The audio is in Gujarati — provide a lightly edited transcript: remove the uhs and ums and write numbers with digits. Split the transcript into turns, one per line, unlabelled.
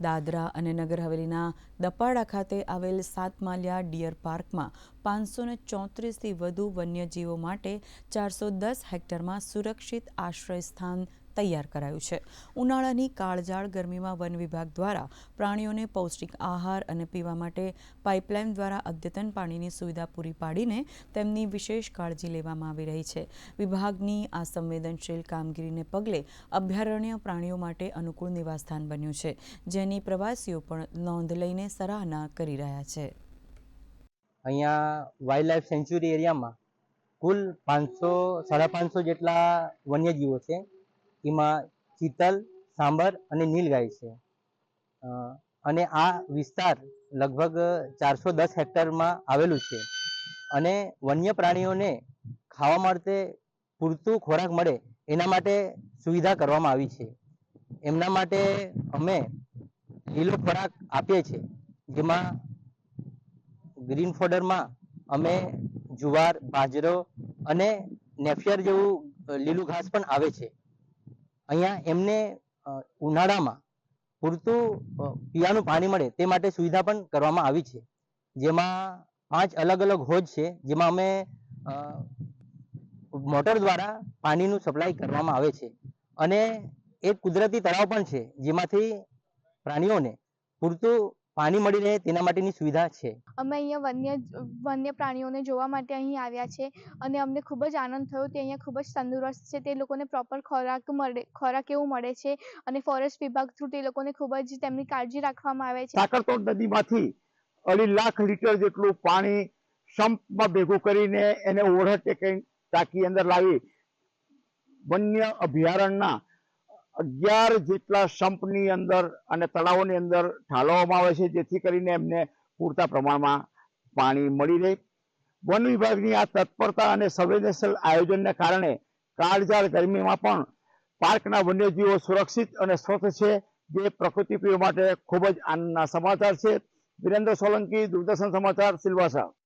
દાદરા અને નગર હવેલીના દપાડા ખાતે આવેલ સાતમાલિયા ડિયર પાર્કમાં 534થી વધુ વન્યજીવો માટે 410 હેક્ટરમાં સુરક્ષિત આશ્રય સ્થાન તૈયાર કરાયું છે। ઉનાળાની કાળઝાળ ગરમીમાં વન વિભાગ દ્વારા પ્રાણીઓને પૌષ્ટિક આહાર અને પીવા માટે પાઇપલાઇન દ્વારા અદ્યતન પાણીની સુવિધા પૂરી પાડીને તેમની વિશેષ કાળજી લેવામાં આવી રહી છે। વિભાગની આ સંવેદનશીલ કામગીરીને પગલે અભયારણ્ય પ્રાણીઓ માટે અનુકૂળ નિવાસસ્થાન બન્યું છે, જેની પ્રવાસીઓ પણ નોંધ લઈને સરાહના કરી રહ્યા છે।
અહીંયા વાઇલ્ડ લાઇફ સેન્ચ્યુરી એરિયામાં કુલ 500-550 જેટલા વન્યજીવો છે। એમાં ચિત્તલ, સાંભર અને નીલગાય છે। અને આ વિસ્તાર લગભગ 410 હેક્ટરમાં આવેલું છે અને વન્ય પ્રાણીઓને ખાવા માટે પૂરતું ખોરાક મળે એના માટે સુવિધા કરવામાં આવી છે। એમના માટે અમે લીલો ખોરાક આપીએ છીએ, જેમાં ગ્રીન ફોડરમાં અમે જુવાર, બાજરો અને નેફિયર જેવું લીલું ઘાસ પણ આવે છે। અહીંયા એમને ઉનાળામાં પૂરતું પીવાનું પાણી મળે તે માટે સુવિધા પણ કરવામાં આવી છે, જેમાં 5 અલગ અલગ હોજ છે, જેમાં અમે મોટર દ્વારા પાણીનું સપ્લાય કરવામાં આવે છે અને એક કુદરતી તળાવ પણ છે, જેમાંથી પ્રાણીઓને પૂરતું પાણી મળી રહે તેના માટેની સુવિધા છે।
અમે અહીંયા વન્ય પ્રાણીઓને જોવા માટે અહીં આવ્યા છે અને અમને ખૂબ જ આનંદ થયો। તે અહીંયા ખૂબ જ તંદુરસ્ત છે, તે લોકોને પ્રોપર ખોરાક એવું મળે છે અને ફોરેસ્ટ વિભાગ થ્રુ તે લોકોને ખૂબ જ તેમની કાળજી રાખવામાં આવે છે।
સાકરતોડ નદીમાંથી 2.5 લાખ લીટર જેટલું પાણી સંપમાં ભેગું કરીને એને ઓઢતે ટાંકી અંદર લાવી વન્ય અભયારણ્યના 11 જેટલા સંપની અંદર અને તળાવોની અંદર ઠાલવવામાં આવે છે, જેથી કરીને એમને પૂરતા પ્રમાણમાં પાણી મળી રહે। વન વિભાગની આ તત્પરતા અને સંવેદનશીલ આયોજનને કારણે કાળઝાળ ગરમીમાં પણ પાર્કના વન્યજીવો સુરક્ષિત અને સ્વસ્થ છે, જે પ્રકૃતિ પ્રેમીઓ માટે ખૂબ જ આનંદના સમાચાર છે। વિરેન્દ્ર સોલંકી, દૂરદર્શન સમાચાર, સિલવાસા।